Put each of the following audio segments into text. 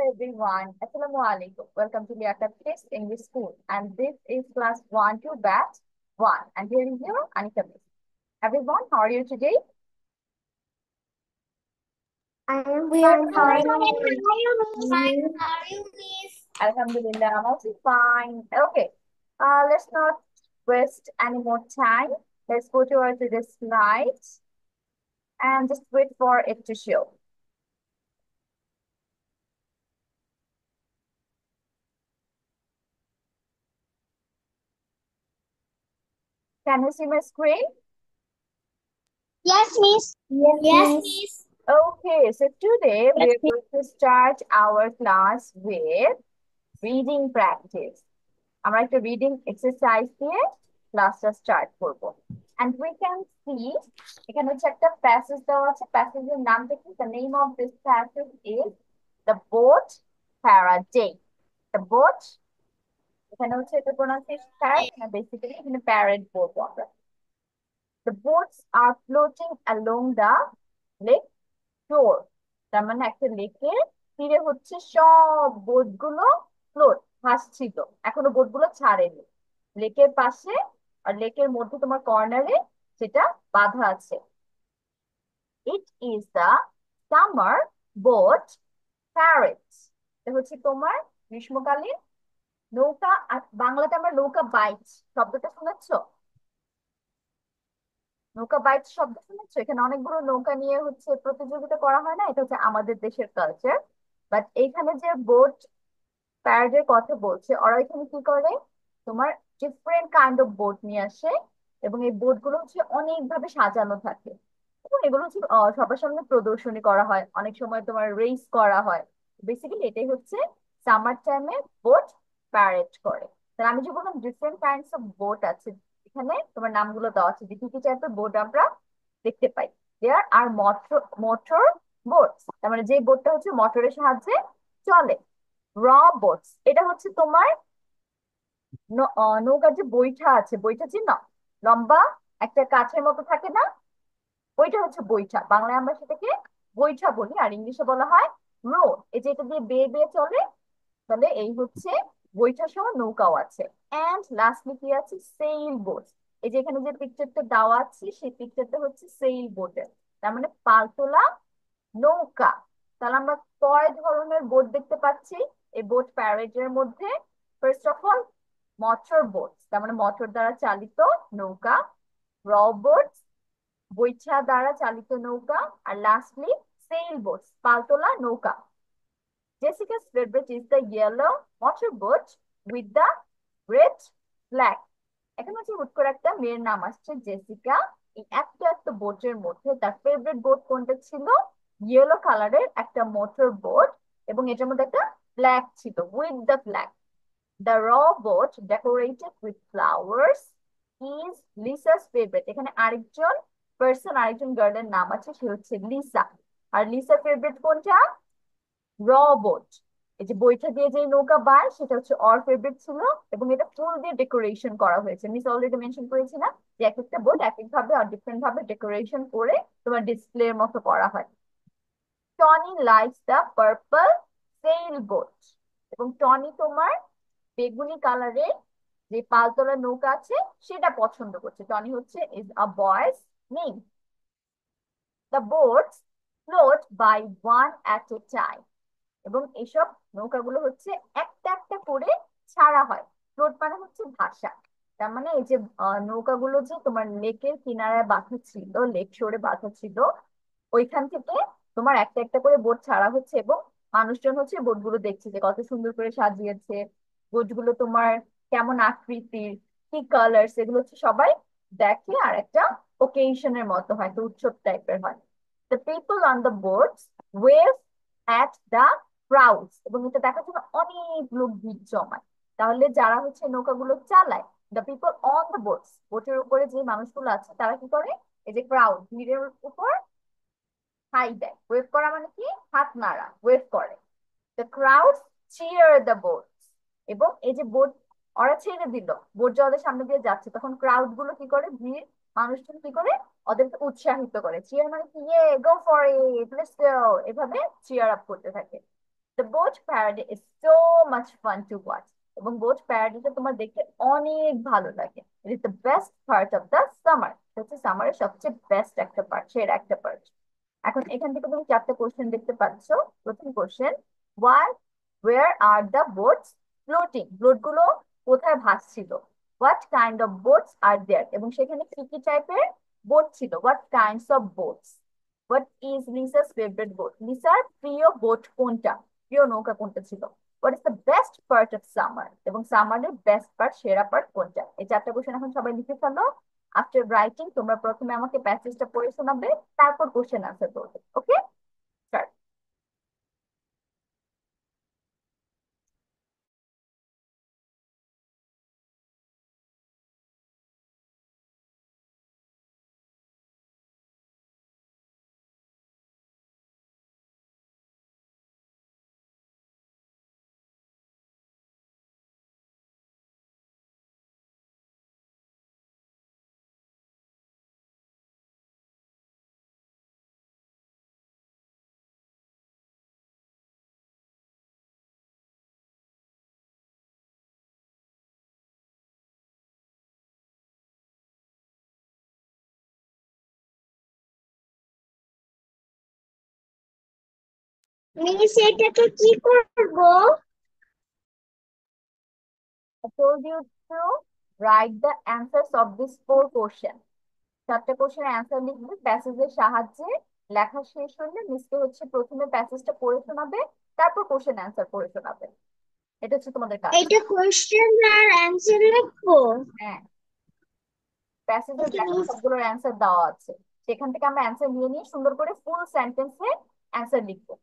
Everyone. Assalamu alaikum. Welcome to Liaquat Kids English School. And this is class 1 to batch 1. And here is your Anika Miss. Everyone, how are you today? I am We are fine. How are fine. you? How are you, miss? Alhamdulillah, I'm also fine. Okay. Let's not waste any more time. Let's go to our today's slides and just wait for it to show. Can you see my screen? Yes, miss. Yes, miss. Okay, so today we Yes, are going to start our class with reading practice. আমরা একটা reading exercise দিয়ে ক্লাসটা start করব and we can see এখানে হচ্ছে একটা passage দেওয়া আছে প্যাসেজের নাম দেখি the name of this passage is the boat parade the boat এখানে হচ্ছে এটা প্রোনাউন্সিয়েশন প্যারাড না বেসিক্যালি এখানে প্যারেড বলবো আমরা the boats R floating along the lake শোর তার মানে একটা লেকের তীরে হচ্ছে সব বোটগুলো ফ্লোট ভাসছিল এখনো বোটগুলো ছাড়েনি লেকের পাশে আর লেকের মধ্যে তোমার কর্নারে যেটা বাঁধা আছে it is the summer boat parade এটা হচ্ছে তোমার গ্রীষ্মকালীন নৌকা আর বাংলাতে আমরা নৌকা বাইচ শব্দটা শুনেছো নৌকা বাইচ শব্দ শুনেছো এখানে অনেকগুলো নৌকা নিয়ে হচ্ছে প্রতিযোগিতা করা হয় না এটা হচ্ছে আমাদের দেশের কালচার বাট এইখানে যে বোট প্যারেডের কথা বলছে ওরা এখানে কি করে তোমার ডিফারেন্ট কাইন্ড অফ বোট নিয়ে আসে এবং এই বোট গুলো হচ্ছে অনেক ভাবে সাজানো থাকে এবং এগুলো হচ্ছে সবার সামনে প্রদর্শনী করা হয় অনেক সময় তোমার রেস করা হয় বেসিক্যালি এটাই হচ্ছে সামার টাইমে বোট প্যারেড করে তাহলে আমি যে বললাম ডিফারেন্ট কাইন্ডস অফ বোট আছে এখানে তোমার নামগুলো দেওয়া আছে যে কি কি টাইপের বোট আমরা দেখতে পাই দেয়ার আর মোটর মোটর বোট তার মানে যে বোটটা হচ্ছে মোটরের সাহায্যে চলে রবোটস এটা হচ্ছে তোমার নৌকার যে বইটা আছে বইটা চিনো লম্বা একটা কাঠের মতো থাকে না ওইটা হচ্ছে বইটা বাংলায় আমরা সেটাকে বইটা বলি আর ইংলিশে বলা হয় রো এই যে এটা দিয়ে বেয়ে বেয়ে চলে তাহলে এই হচ্ছে বইটা সহ নৌকাও আছে এন্ড লাস্টলি কি আছে সেইল বোট এই যে এখানে যে পিকচারটা দেওয়া আছে সেই পিকচারটা হচ্ছে সেইল বোটের তার মানে পালতোলা নৌকা তাহলে আমরা কয় ধরনের বোট দেখতে পাচ্ছি এই বোট প্যারেডের মধ্যে first of all motor boat তার মানে মোটর দ্বারা চালিত নৌকা রবোট বৈঠা দ্বারা চালিত নৌকা আর লাস্টলি সেইল বোট পালতোলা নৌকা জেসিকা's favorite is the yellow motorboat with the red flag এখন হচ্ছে হুট করে একটা মেয়ের নাম আসছে জেসিকা এই একটা একটা বোটের মধ্যে তার ফেভারিট বোট কোনটা ছিল ইয়েলো কালারের একটা মোটর বোট এবং এটার মধ্যে একটা ফ্ল্যাগ ছিল উইথ দ্য ফ্ল্যাগ দ্য র boat decorated with flowers is Lisa's favourite এখানে আরেকজন পার্সন আরেকজন গার্লের নাম আছে সে হচ্ছে লিসা আর লিসার ফেভারিট কোনটা রবোট এই যে বইটা দিয়ে যে নৌকা বায় সেটা হচ্ছে অর ফেভারিট ছিল এবং এটা ফুল দিয়ে ডেকোরেশন করা হয়েছে মিস অলরেডি মেনশন করেছি না যে এক একটা বোট এক এক ভাবে আর ডিফারেন্ট ভাবে ডেকোরেশন করে তোমার ডিসপ্লের মতো করা হয় Tony likes the purple sail boat এবং টনি তোমার বেগুনি কালারের যে পালতোলা নৌকা আছে সেটা পছন্দ করছে টনি হচ্ছে is a boy's name the boats float by one at a time এবং এইসব নৌকাগুলো হচ্ছে একটা একটা করে ছাড়া হয় ফ্লোট মানে হচ্ছে ভাসা তার মানে এই যে নৌকাগুলো যে তোমার লেকের কিনারায় বাঁধা ছিল লেক শোরে বাঁধা ছিল ওইখান থেকে তোমার একটা একটা করে বোট ছাড়া হচ্ছে এবং মানুষজন হচ্ছে বোটগুলো দেখছে যে কত সুন্দর করে সাজিয়েছে বোটগুলো তোমার কেমন আকৃতির কি কালার্স এগুলো হচ্ছে সবাই দেখে আর একটা ওকেশনের মতো হয় তো উৎসব টাইপের হয় the people on the boats wave at the crowds এবং এটা দেখার জন্য অনেক লোক ভিড় জমায় তাহলে যারা হচ্ছে নৌকাগুলো চালায় the people on the boats বোটের উপরে যে মানুষগুলো আছে তারা কি করে এই যে ক্রাউড ভিড়ের উপর হাই দেয় ওয়েভ করা মানে কি হাত নাড়া ওয়েভ করে the crowd cheer the boats এবং এই যে বোট ওরা ছেড়ে দিল বোট যে ওদের সামনে দিয়ে যাচ্ছে তখন ক্রাউড গুলো কি করে ভিড় মানুষজন কি করে ওদেরকে উৎসাহিত করে চিয়ার মানে কি ইয়ে go for it let's go এভাবে চিয়ার আপ করতে থাকে The boat parade is so much fun to watch. এবং বোট প্যারেডটা তোমার দেখতে অনেক ভালো লাগে। It is the best part of the summer. হচ্ছে সামারের সবচেয়ে বেস্ট একটা পার্ট, সেরা একটা পার্ট। এখন এখান থেকে তুমি চারটা কোশ্চেন দেখতে পাচ্ছ। প্রথম question, where are the boats floating? Boat গুলো কোথায় ভাসছিল? What kind of boats are there? এবং সেখানে কি কি টাইপের বোট ছিল? What kinds of boats? What is Lisa's favourite boat? লিসার প্রিয় বোট কোনটা, প্রিয় নৌকা কোনটা ছিল? What is the best part of summer? এবং সামারের বেস্ট পার্ট, সেরা পার্ট কোনটা? এই চারটা কোশ্চেন এখন সবাই লিখে ফেলো। আফটার রাইটিং তোমরা প্রথমে আমাকে প্যাসেজটা পড়ে শোনাবে, তারপর কোশ্চেন আনসার করবে। ওকে, স্টার্ট। মিস এটাকে কি করব? I told you to write the answers of this four question. চারটে কোশ্চেনের অ্যান্সার লিখবে প্যাসেজের সাহায্যে। লেখা শেষ হলে মিসকে হচ্ছে প্রথমে প্যাসেজটা পড়ে শোনাবে, তারপর কোশ্চেন অ্যান্সার পড়ে শোনাবে। এটা হচ্ছে তোমাদের কাজ। এটা কোশ্চেন আর অ্যানসার লিখবো? হ্যাঁ, প্যাসেজের ওকে দেখো মিস। সবগুলোর অ্যান্সার দেওয়া আছে, সেখান থেকে আমরা অ্যান্সার নিয়ে নিয়ে সুন্দর করে ফুল সেন্টেন্সে অ্যান্সার লিখবো।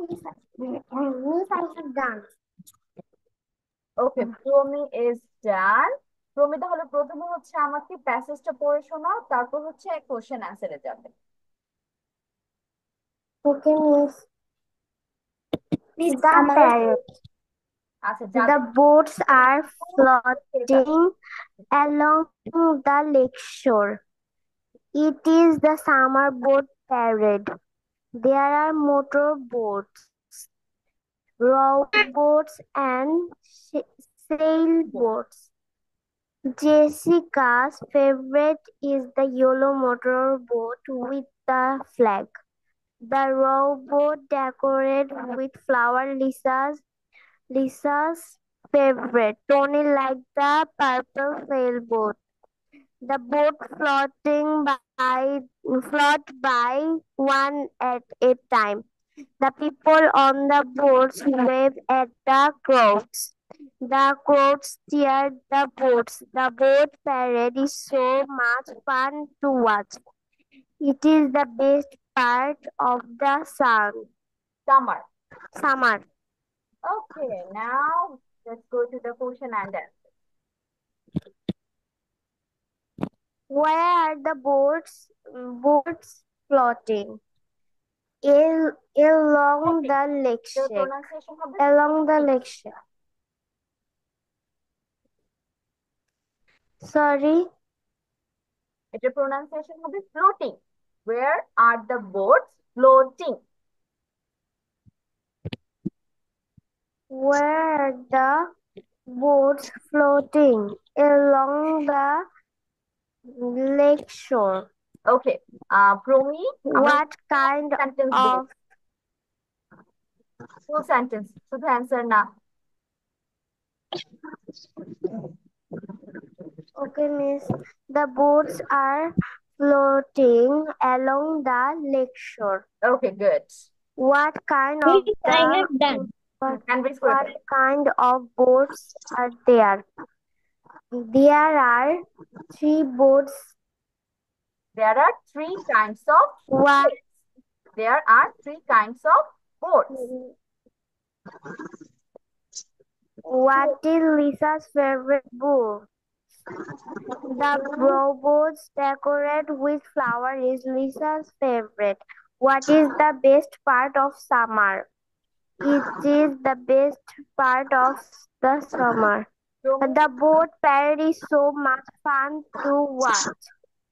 Miss, I have done. Okay, Promi is done. Promi তাহলে প্রথমে হচ্ছে আমাকে প্যাসেজটা পড়ে শোনাও, তারপর হচ্ছে কোশ্চেন অ্যান্সারে যাবে। Okay, Miss. Miss, The আমারও parrot. আচ্ছা, The যাদের boats are ঠিক আছে। floating along the lakeshore. It is the summer boat parade. There are motor boats, rowboats, and sailboats. Jessica's favorite is the yellow motor boat with the flag. The rowboat decorated with flowers. Lisa's favorite. Tony liked the purple sailboat. The boat float by one at a time. The people on the boats wave at the crowds. The crowds cheer the boats. The boat parade is so much fun to watch. It is the best part of the summer. summer. Okay, now let's go to the question and answer. Where are the boats floating? Along the lakeshore. Pronunciation হবে Along the lakeshore. Sorry. এটার pronunciation হবে floating. Where are the boats floating? Where are the boats floating? Along the lakeshore. Okay, Promi আমরা What kind sentence of বলবো, full sentence, শুধু answer না। Okay, Miss. The boats are floating along the lakeshore. Okay, good. What kind of Miss, I have done. Hand raise করে what ফেলো। kind of boats are there? There are three boats. There are three kinds of What boats. There are three kinds of boats. What is Lisa's favorite boat? The rowboats decorated with flowers is Lisa's favorite. What is the best part of summer? It is the best part of the summer. The boat parade is so much fun to watch.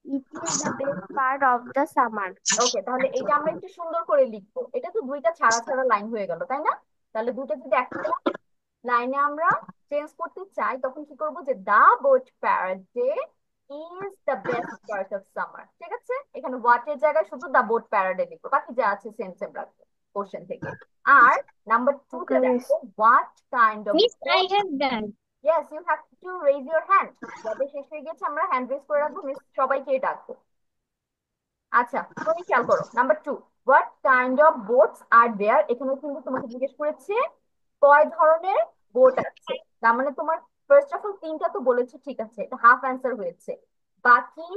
It is the best part of the summer. ওকে, তাহলে এটা আমরা একটু সুন্দর করে লিখবো। এটা তো দুইটা ছাড়া ছাড়া লাইন হয়ে গেল, তাই না? তাহলে দুইটা যদি একটা লাইনে আমরা চেঞ্জ করতে চাই, তখন কি করবো, যে the boat parade is the best part of summer. ঠিক আছে, এখানে হোয়াট এর জায়গায় শুধু দা বোট প্যারাডে লিখবো, বাকি যা আছে সেম সেম রাখবো কোশ্চেন থেকে। আর নাম্বার 2 তে Okay, miss. দেখো, what kind of Miss, I have done. Yes, you have to raise your hand. যাদের শেষ হয়ে গেছে আমরা হ্যান্ড রেজ করে রাখবো, মিস সবাইকে ডাকবো। আচ্ছা, তুমি খেয়াল করো number 2, what kind of boats are there. এখানে কিন্তু তোমাকে জিজ্ঞেস করেছে কয় ধরনের বোট আছে। তার মানে তোমার ফার্স্ট অফ অল তিনটা তো বলেছে, ঠিক আছে, এটা হাফ অ্যান্সার হয়েছে। বাকি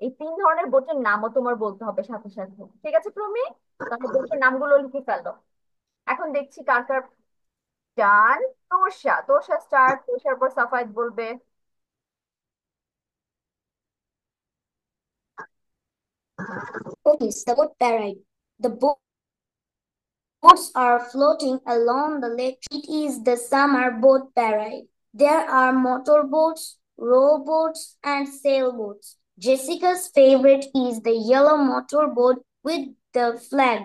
এই তিন ধরনের বোটের নামও তোমার বলতে হবে সাথে সাথে। ঠিক আছে প্রমি, তাহলে বোটের নামগুলো লিখে ফেলো। এখন দেখছি কার কার ডান। তোষা, তোষা স্টার্ট, তোষার পর সাফায়েত বলবে। Okay, it's the boat parade. The boats are floating along the lake. It is the summer boat parade. There are motorboats, rowboats, and sailboats. Jessica's favorite is the yellow motorboat with the flag.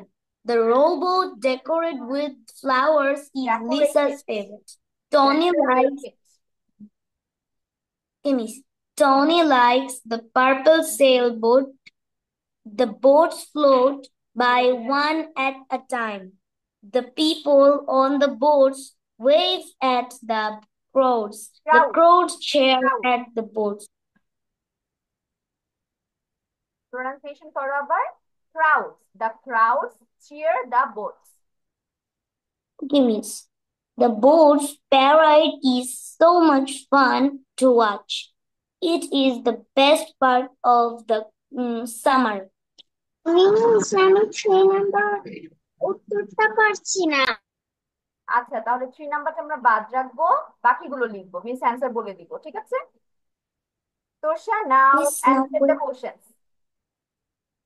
The rowboat decorated with flowers is Lisa's favorite. Tony likes Tony likes the purple sailboat. The boats float by one at a time. The people on the boats wave at the crowds. The crowds cheer at the boats. Pronunciation করো আবার। Crowds, the crowds cheer the boats. Miss. The boats parade is so much fun to watch. It is the best part of the summer. Miss, আমি 3 number. উত্তরটা পারছি না। আচ্ছা, তাহলে 3 নাম্বারটা আমরা বাদ রাখবো, বাকিগুলো লিখবো, মিস অ্যান্সার বলে দিব, ঠিক আছে? তোষা, নাও মিস অ্যান্সার নব্বই। The questions.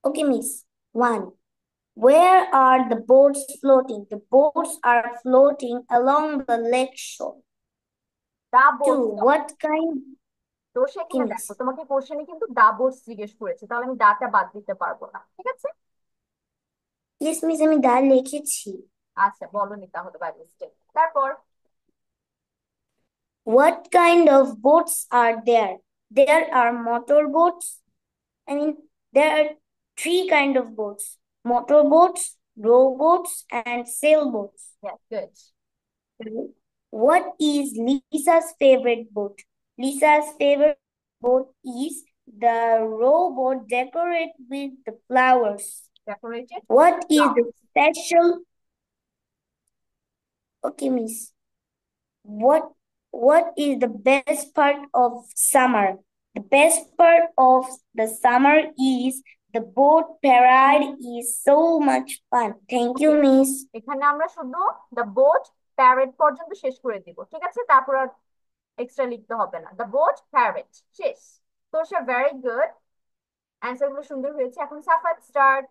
Okay miss. 1. Where are the boats floating? The boats are floating along the lake shore. The 2. Boats. What kind? Tosha, Okay, এখানে miss. দেখো তোমাকে কোশ্চেনে কিন্তু দা বোটস জিজ্ঞেস করেছে, তাহলে আমি দাটা বাদ দিতে পারবো না, ঠিক আছে? Yes, miss, আমি দা লিখেছি। আচ্ছা, বলনি তাহলে বাই মিস্টেক। তারপর What kind of boats are there? There are motor boats. I mean, there are three kind of boats: motor boats, rowboats, and sailboats. Good. What is Lisa's favorite boat? Lisa's favorite boat is the rowboat decorated with the flowers. Decorated What with is the flowers. special? Okay, miss. What is the best part of summer? The best part of the summer is the boat parade is so much fun. Thank you, okay, miss. এখানে আমরা শুধু the boat parade পর্যন্ত শেষ করে দিব, ঠিক আছে? তারপর আর এক্সট্রা লিখতে হবে না। দ্য বোট প্যারেড শেষ। তোষা, ভেরি গুড, অ্যান্সার গুলো সুন্দর হয়েছে। এখন সাফাত, start.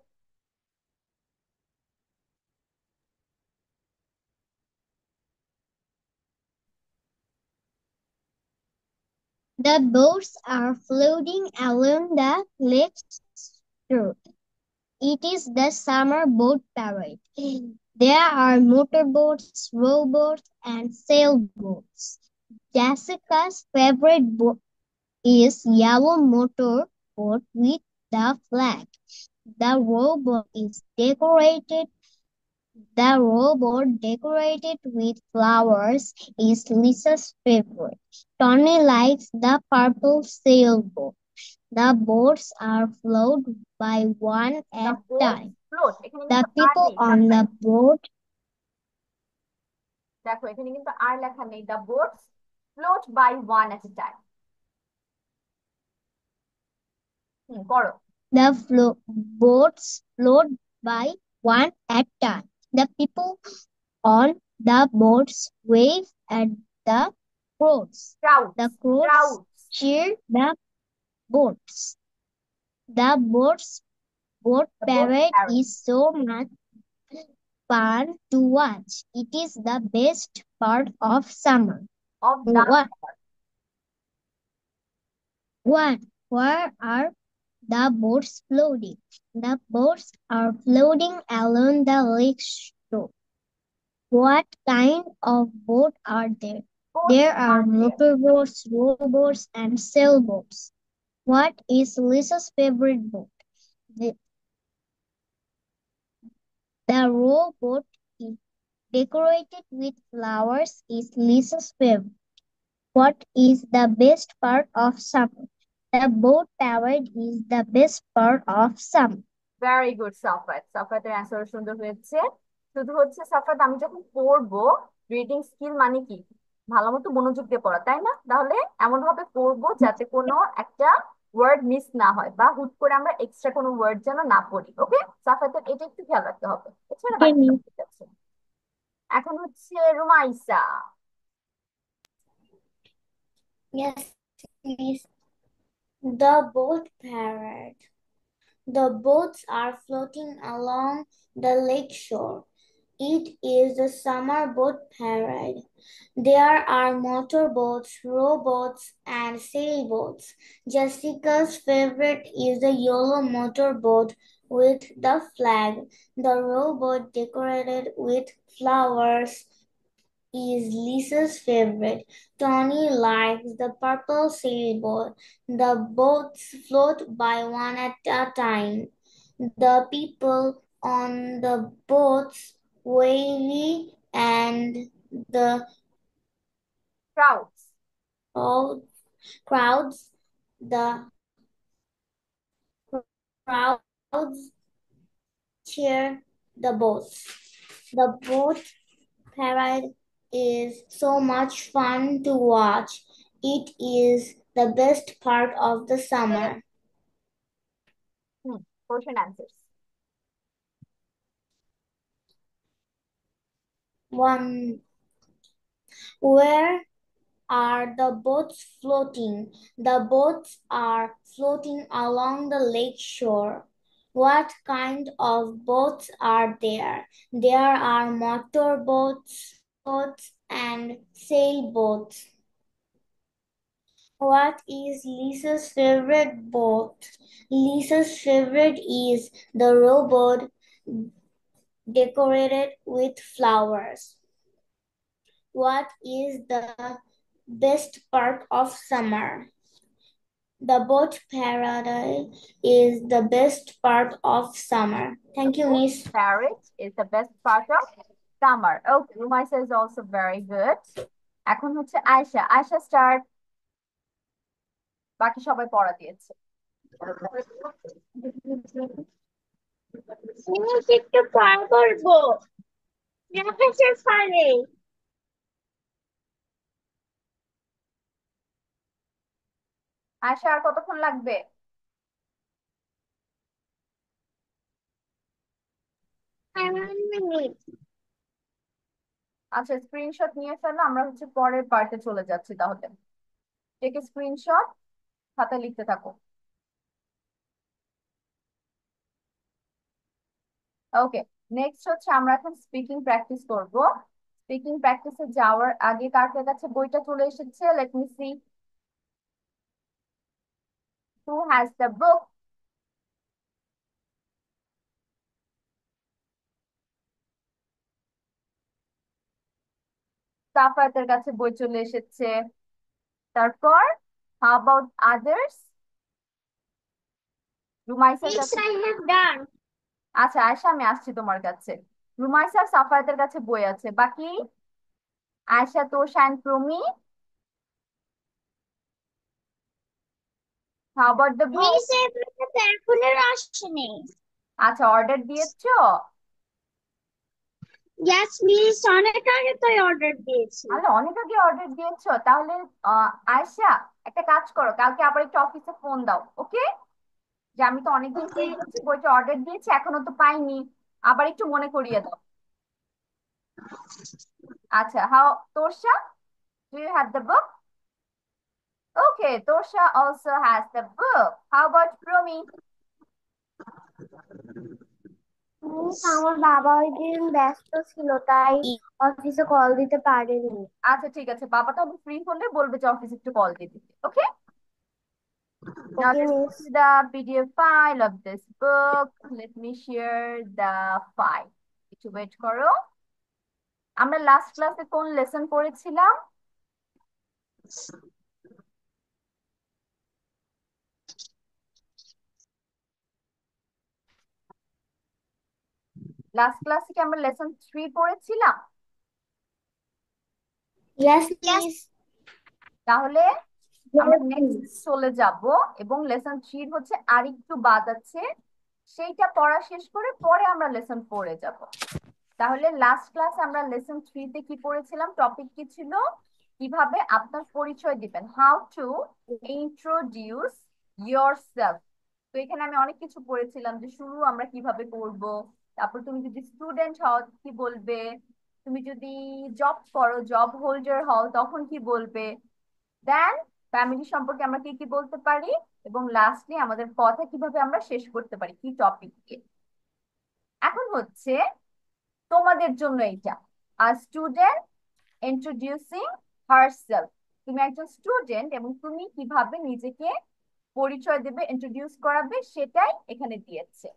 The boats are floating along the lake shore. It is the summer boat parade. There are motorboats, rowboats, and sailboats. Jessica's favorite boat is yellow motor boat with the flag. The rowboat is decorated. The rowboat decorated with flowers is Lisa's favorite. Tony likes the purple sailboat. The boats are floated by one the at a boat time. Float, এখানে The কিন্তু আর people নেই on the Safat. boat দেখো, এখানে কিন্তু আর লেখা নেই। The boats float by one at a time. করো। boats float by one at a time. The people on the boats wave at the crowds. Crowds, The crowds crowds. cheer the boats. The boat the boat parade parade is so much fun to watch. It is the best part of summer. Of the What? Where are the boats floating? The boats are floating along the lake shore. What kind of boat are there? Boats There are are there. motorboats, rowboats, and sailboats. What is Lisa's favorite boat? The, the rowboat is decorated with flowers is Lisa's favorite. What is the best part of summer? The boat parade is the best part of summer. Very good Safat, সাফাতের answer সুন্দর হয়েছে। শুধু হচ্ছে সাফাত, আমি যখন পড়বো, reading skill মানে কি, ভালো মতো মনোযোগ দিয়ে পড়া, তাই না? তাহলে এমন ভাবে পড়বো যাতে কোনো একটা ওয়ার্ড মিস না হয়, বা হুট করে আমরা এক্সট্রা কোনো ওয়ার্ড যেন না পড়ি। ওকে সাফাতের এটা একটু খেয়াল রাখতে হবে, এছাড়া Okay, বাকি সব miss. ঠিক আছে। এখন হচ্ছে Rumaisa. Yes, miss. The boat parade. The boats are floating along the lake shore. It is the summer boat parade. There are motorboats, rowboats, and sailboats. Jessica's favorite is the yellow motorboat with the flag. The rowboat decorated with flowers is Lisa's favorite. Tony likes the purple sailboat. The boats float by one at a time. The people on the boats wavy and the crowds. crowd, crowds the crowds cheer the boats. The boat parade is so much fun to watch. It is the best part of the summer. Question answers. One. Where are the boats floating? The boats are floating along the lake shore. What kind of boats are there? There are motor boats and sailboats. What is Lisa's favorite boat? Lisa's favorite is the rowboat decorated with flowers. What is the best part of summer? The boat paradise is the best part of summer. Thank you, Miss. Parrot is the best part of summer. Okay, Rumaisa is also very good. এখন হচ্ছে Ayesha. Ayesha start. বাকি সবাই পড়া দিয়েছে। Miss একটু পর করবো, শেষ পারে। আয়শা আর কতক্ষণ লাগবে? 7 মিনিট। আচ্ছা, স্ক্রিনশট নিয়ে ফেলো, আমরা হচ্ছে পরের পার্টে চলে যাচ্ছি তাহলে। টেক স্ক্রিনশট, খাতায় লিখতে থাকো। ওকে, নেক্সট হচ্ছে আমরা এখন স্পিকিং প্র্যাকটিস করব। স্পিকিং প্র্যাকটিসে যাওয়ার আগে কার কার কাছে বইটা চলে এসেছে? Let me see who has the book. সাফায়াতের কাছে বই চলে এসেছে। তারপর হাউ অ্যাবাউট আদার্স? রুমাইসার মিস কাছে। I have done. আচ্ছা আয়শা, আমি আসছি তোমার কাছে। রুমাইসা আর সাফায়াতের কাছে বই আছে, বাকি Ayesha, Tosha and Promi, how about the book? Miss এগুলো তো এখনো আসেনি। আচ্ছা, অর্ডার দিয়েছো? ইয়েস মিস, অনেক আগে তো অর্ডার দিয়েছি। আরে অনেক আগে অর্ডার দিয়েছো তাহলে। আয়শা, একটা কাজ করো, কালকে আবার একটু অফিসে ফোন দাও, ওকে? যে আমি তো অনেকদিন ওকে। হয়ে গেছে, বইটা অর্ডার দিয়েছি, এখনো তো পাইনি। আবার একটু মনে করিয়ে দাও। আচ্ছা, how Torsha, do you have the book? Okay, Torsha also has the book. How about Promi? Miss আমার বাবা ওই দিন ব্যস্ত ছিল, তাই অফিসে কল দিতে পারেনি। আচ্ছা ঠিক আছে, বাবা তাহলে ফ্রি হলে বলবে যে অফিসে একটু কল দিয়ে দিতে, ওকে? Now okay let's go miss. to the PDF file of this book. Let me share the file. একটু ওয়েট করো। আমরা লাস্ট ক্লাসে কোন লেসন পড়েছিলাম? লাস্ট ক্লাসে কি আমরা লেসন 3 পড়েছিলাম? Yes, miss. তাহলে আমরা নেক্সট চলে যাব, এবং লেসন 3 হচ্ছে আরেকটু বাদ আছে, সেইটা পড়া শেষ করে পরে আমরা লেসন 4 যাব। তাহলে লাস্ট ক্লাসে আমরা লেসন 3 তে কি পড়েছিলাম? টপিক কি ছিল? কিভাবে আপনার পরিচয় দিবেন, হাউ টু ইন্ট্রোডিউস ইয়োরসেলফ। তো এখানে আমি অনেক কিছু পড়েছিলাম, যে শুরু আমরা কিভাবে করব, তারপর তুমি যদি স্টুডেন্ট হও কি বলবে, তুমি যদি জব করো, জব হোল্ডার হও তখন কি বলবে, দেন ফ্যামিলি সম্পর্কে আমরা কি কি বলতে পারি, এবং লাস্টলি আমাদের কথা কিভাবে আমরা শেষ করতে পারি, কি টপিক দিয়ে। এখন হচ্ছে তোমাদের জন্য এইটা, আর স্টুডেন্ট ইন্ট্রোডিউসিং হারসেলফ। তুমি একজন স্টুডেন্ট এবং তুমি কিভাবে নিজেকে পরিচয় দেবে, ইন্ট্রোডিউস করাবে, সেটাই এখানে দিয়েছে।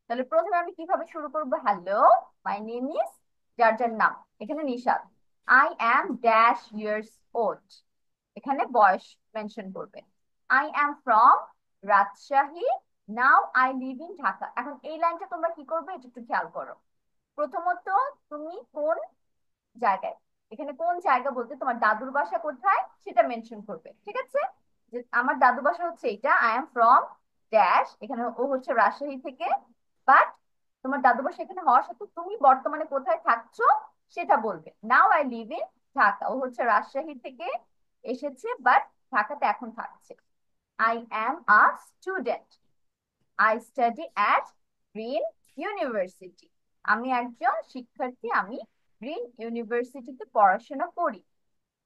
তাহলে প্রথমে আমি কিভাবে শুরু করবো? হ্যালো, মাই নেম ইজ, যার যার নাম, এখানে Nishad. I am dash years old, এখানে বয়স মেনশন করবে। I am from Rajshahi, now I live in Dhaka. এখন এই লাইনটা তোমরা কি করবে, এটা একটু খেয়াল করো। প্রথমত, তুমি কোন জায়গায়, এখানে কোন জায়গা বলতে তোমার দাদুর বাসা কোথায় সেটা মেনশন করবে, ঠিক আছে? যে আমার দাদুর বাসা হচ্ছে এইটা, আই এম ফ্রম ড্যাশ, এখানে ও হচ্ছে রাজশাহী থেকে, বাট তোমার দাদুর বাসা এখানে হওয়ার সাথে তুমি বর্তমানে কোথায় থাকছো সেটা বলবে। Now I live in Dhaka, ও হচ্ছে রাজশাহী থেকে এসেছে, বাট ঢাকাতে এখন থাকছে। I am a student, I study at Green University, আমি একজন শিক্ষার্থী, আমি গ্রিন ইউনিভার্সিটিতে পড়াশোনা করি।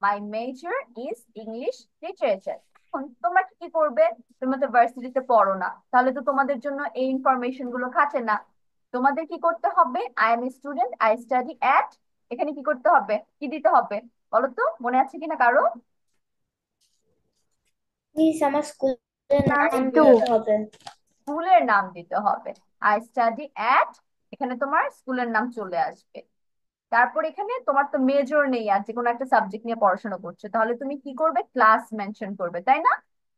My major is English literature. এখন তোমরা কি করবে? তোমরা তো ভার্সিটিতে পড়ো না, তাহলে তো তোমাদের জন্য এই ইনফরমেশন গুলো খাটে না। তোমাদের কি করতে হবে? I am student, I study at, এখানে কি করতে হবে, কি দিতে হবে বলো তো, মনে আছে কিনা কারো? প্লিজ আমার স্কুলের ক্লাস নাম 2। দিতে হবে। স্কুলের নাম দিতে হবে। আই স্টাডি অ্যাট, এখানে তোমার স্কুলের নাম চলে আসবে। তারপর এখানে তোমার তো মেজর নেই, আর যে কোনো একটা সাবজেক্ট নিয়ে পড়াশোনা করছো, তাহলে তুমি কি করবে? ক্লাস মেনশন করবে, তাই না?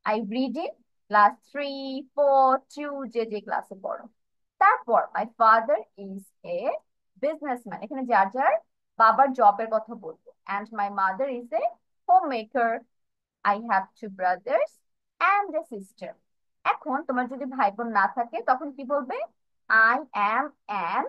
আই রিড ইন ক্লাস 3, 4, 2, যে যে ক্লাসে পড়ো। তারপর my father is a businessman, এখানে যার যার বাবার জবের কথা বলবো। And my mother is a home maker. I have 2 brothers and a sister. এখন তোমার যদি ভাই বোন না থাকে তখন কি বলবে? I am an